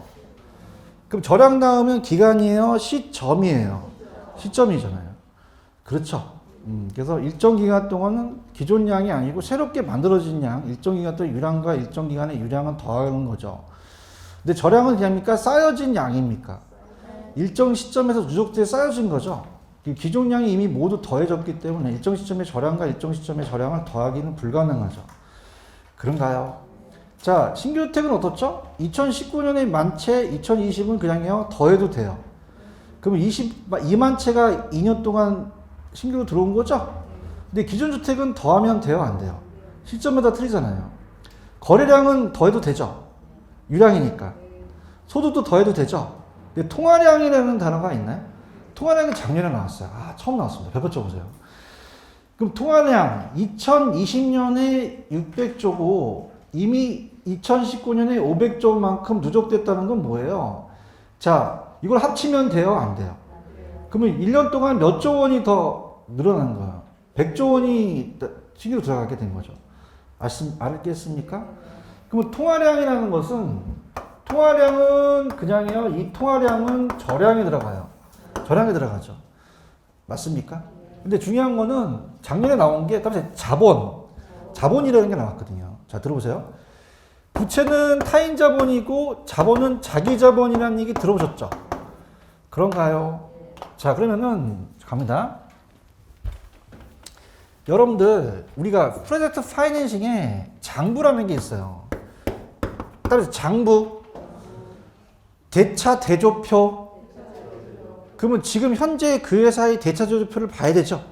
그럼 절량 나오면 기간이에요? 시점이에요? 시점이잖아요. 그렇죠. 그래서 일정 기간 동안은 기존 양이 아니고 새롭게 만들어진 양, 일정 기간 동안 유량과 일정 기간의 유량은 더하는 거죠. 근데 절량은 그냥입니까? 쌓여진 양입니까? 일정 시점에서 누적돼 쌓여진 거죠. 기존 양이 이미 모두 더해졌기 때문에 일정 시점의 절량과 일정 시점의 절량을 더하기는 불가능하죠. 그런가요? 자, 신규주택은 어떻죠? 2019년에 만채, 2020은 그냥요 더해도 돼요. 그러면 2만 채가 2년 동안 신규로 들어온 거죠? 근데 기존 주택은 더하면 돼요? 안 돼요? 시점마다 틀리잖아요. 거래량은 더해도 되죠? 유량이니까. 소득도 더해도 되죠? 근데 통화량이라는 단어가 있나요? 통화량이 작년에 나왔어요. 처음 나왔습니다. 별표 보세요. 그럼 통화량 2020년에 600조고 이미 2019년에 500조만큼 누적됐다는 건 뭐예요? 자, 이걸 합치면 돼요? 안 돼요? 그러면 1년 동안 몇 조 원이 더 늘어난 거예요? 100조 원이 신규로 들어가게 된 거죠. 알겠습니까? 그러면 통화량이라는 것은 통화량은 그냥요 이 통화량은 절량에 들어가요. 절량에 들어가죠. 맞습니까? 근데 중요한 거는 작년에 나온 게 자본이라는 게 나왔거든요. 자, 들어보세요. 부채는 타인 자본이고 자본은 자기 자본이라는 얘기 들어보셨죠? 그런가요? 자, 그러면은 갑니다. 여러분들 우리가 프로젝트 파이낸싱에 장부라는 게 있어요. 따라서 장부, 대차 대조표. 그러면 지금 현재 그 회사의 대차 대조표를 봐야 되죠.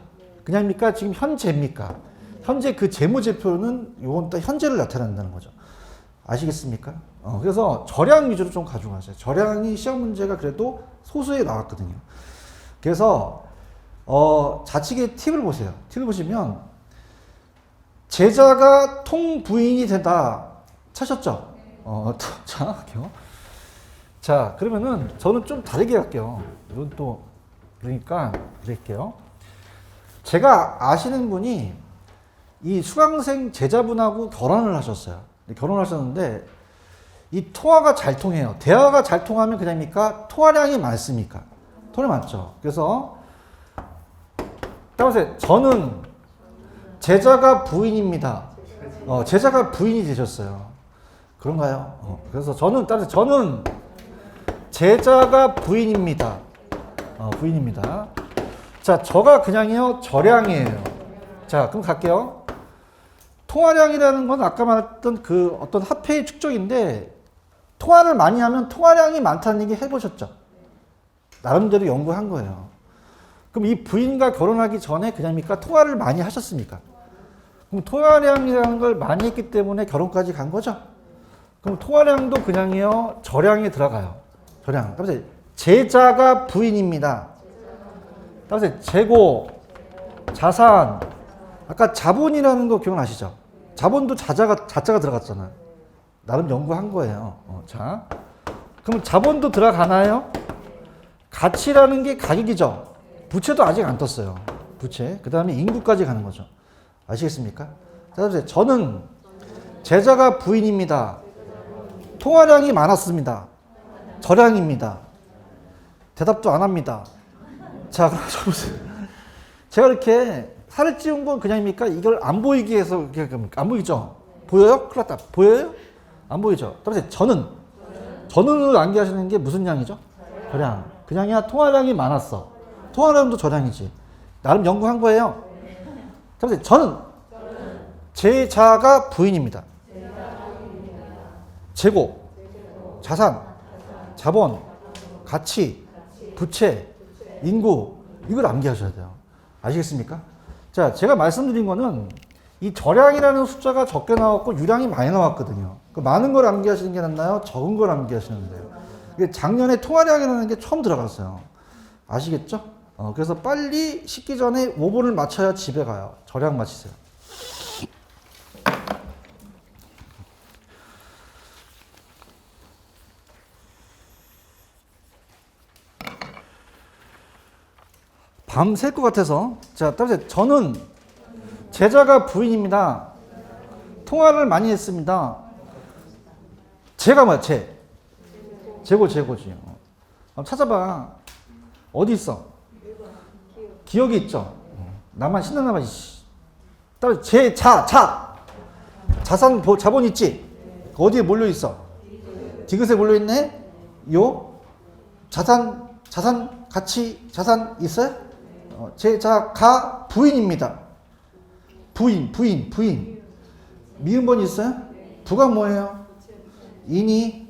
그냥입니까? 지금 현재입니까? 현재 그 재무제표는 이건 또 현재를 나타낸다는 거죠. 아시겠습니까? 그래서 절량 위주로 좀 가져가세요. 절량이 시험 문제가 그래도 소수에 나왔거든요. 그래서 좌측에 팁을 보세요. 팁을 보시면 제자가 통부인이 된다. 찾으셨죠? 자, 자, 그러면은 저는 좀 다르게 할게요. 이건 또 그러니까 드릴게요. 제가 아시는 분이 이 수강생 제자분하고 결혼을 하셨어요. 결혼하셨는데 이 통화가 잘 통해요. 대화가 잘 통하면 그냥입니까? 통화량이 많습니까? 통화 많죠. 그래서 따라서 저는 제자가 부인입니다. 제자가 부인이 되셨어요. 그런가요? 그래서 저는 따라서 저는 제자가 부인입니다. 부인입니다. 자, 저가 그냥요 절량이에요. 자, 그럼 갈게요. 통화량이라는 건 아까 말했던 그 어떤 화폐의 축적인데 통화를 많이 하면 통화량이 많다는 얘기 해보셨죠? 나름대로 연구한 거예요. 그럼 이 부인과 결혼하기 전에 그냥입니까? 통화를 많이 하셨습니까? 그럼 통화량이라는 걸 많이 했기 때문에 결혼까지 간 거죠? 그럼 통화량도 그냥이요 절량에 들어가요. 절량. 그래서 제자가 부인입니다. 그래서 재고, 자산, 아까 자본이라는 거 기억나시죠? 자본도 자자가 들어갔잖아요. 나름 연구한 거예요. 자, 그럼 자본도 들어가나요? 가치라는 게 가격이죠. 부채도 아직 안 떴어요. 부채. 그 다음에 인구까지 가는 거죠. 아시겠습니까? 자, 저는 제자가 부인입니다. 통화량이 많았습니다. 절량입니다. 대답도 안 합니다. 자, 그럼 저 보세요. 제가 이렇게 살을 찌운 건 그냥입니까? 이걸 안 보이게 해서 안 보이죠? 보여요? 큰일 났다. 보여요? 안 보이죠? 그래서 전원을 암기하시는 게 무슨 양이죠? 절량. 그냥이야 통화량이 많았어. 통화량도 절량이지. 나름 연구한 거예요. 그래서 저는 제자가 부인입니다. 재고, 자산, 자본, 가치, 부채, 인구, 이걸 암기하셔야 돼요. 아시겠습니까? 자, 제가 말씀드린 거는 이 절량이라는 숫자가 적게 나왔고 유량이 많이 나왔거든요. 그 많은 걸 암기하시는 게 낫나요? 적은 걸 암기하시는 거예요. 이게 작년에 통화량이라는 게 처음 들어갔어요. 아시겠죠? 그래서 빨리 식기 전에 5분을 맞춰야 집에 가요. 절량 맞히세요. 밤샐 것 같아서. 자, 따라서 저는 제자가 부인입니다. 통화를 많이 했습니다. 제가 뭐야? 재고지. 한번 찾아봐. 어디 있어? 기억이 있죠? 나만 신나나봐. 따라서 자산, 자본 있지? 어디에 몰려 있어? 디귿에 몰려 있네? 자산, 가치, 자산 있어요? 제자가 부인입니다. 부인. 미음번이 있어요? 부가 뭐예요? 인이.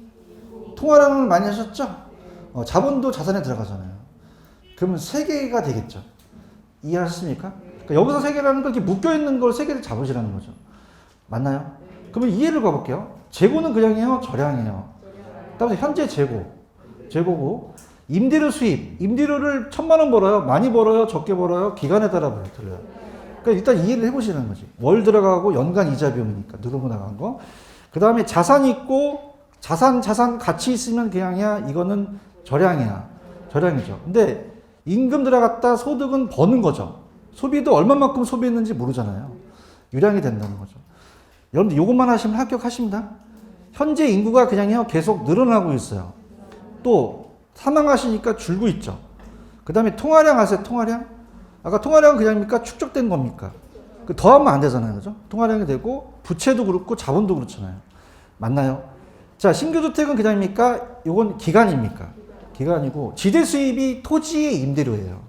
통화량을 많이 하셨죠? 자본도 자산에 들어가잖아요. 그러면 세 개가 되겠죠. 이해하셨습니까? 그러니까 여기서 세 개라는 건 이렇게 묶여있는 걸 세 개를 잡으시라는 거죠. 맞나요? 그러면 이해를 가볼게요. 재고는 그냥이에요? 절량이에요? 따라서 현재 재고고, 임대료 수입, 임대료를 1,000만 원 벌어요? 많이 벌어요? 적게 벌어요? 기간에 따라 틀려요. 그러니까 일단 이해를 해보시는 거지. 월 들어가고 연간 이자 비용이니까 누르고 나간 거. 그 다음에 자산이 있고 자산 가치 있으면 그냥이야. 이거는 절량이죠. 근데 임금 들어갔다 소득은 버는 거죠. 소비도 얼마만큼 소비했는지 모르잖아요. 유량이 된다는 거죠. 여러분들 이것만 하시면 합격하십니다. 현재 인구가 그냥요 계속 늘어나고 있어요. 또 사망하시니까 줄고 있죠. 그 다음에 통화량 아세요? 통화량? 아까 통화량은 그냥입니까? 축적된 겁니까? 더하면 안 되잖아요. 그죠? 통화량이 되고 부채도 그렇고 자본도 그렇잖아요. 맞나요? 자, 신규주택은 그냥입니까? 이건 기간입니까? 기간이고 지대 수입이 토지의 임대료예요.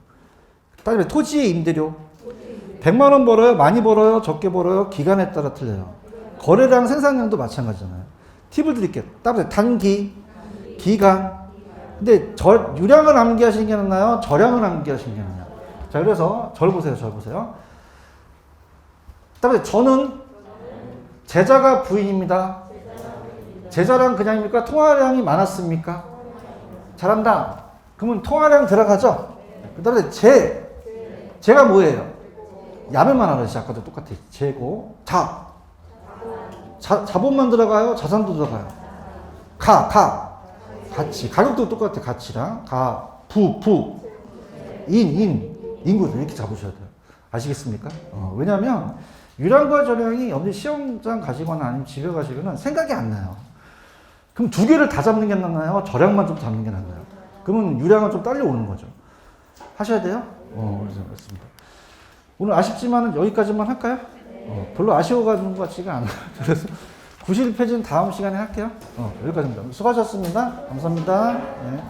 따지면 토지의 임대료 100만 원 벌어요? 많이 벌어요? 적게 벌어요? 기간에 따라 틀려요. 거래량 생산량도 마찬가지잖아요. 팁을 드릴게요. 따라서 단기, 기간. 근데 유량을 암기하시는 게 낫나요? 절량을 암기하시는 게 낫나요? 자, 그래서 절 보세요. 따라서 저는 제자가 부인입니다. 제자랑 그냥입니까? 통화량이 많았습니까? 잘한다. 그러면 통화량 들어가죠? 그 다음에 제가 뭐예요? 야매만 하듯이 아까도 똑같아. 재고, 자본만 들어가요? 자산도 들어가요? 가치. 가격도 똑같아. 가치랑. 부. 인구도 이렇게 잡으셔야 돼요. 아시겠습니까? 왜냐면, 유량과 절량이 언제 시험장 가시거나 아니면 집에 가시거나 생각이 안 나요. 그럼 두 개를 다 잡는 게 낫나요? 절량만 좀 잡는 게 낫나요? 그러면 유량은 좀 딸려오는 거죠. 하셔야 돼요? 그래서 그렇습니다. 오늘 아쉽지만 여기까지만 할까요? 별로 아쉬워가는 것 같지가 않아요. 그래서 91페이지는 다음 시간에 할게요. 여기까지입니다. 수고하셨습니다. 감사합니다. 네.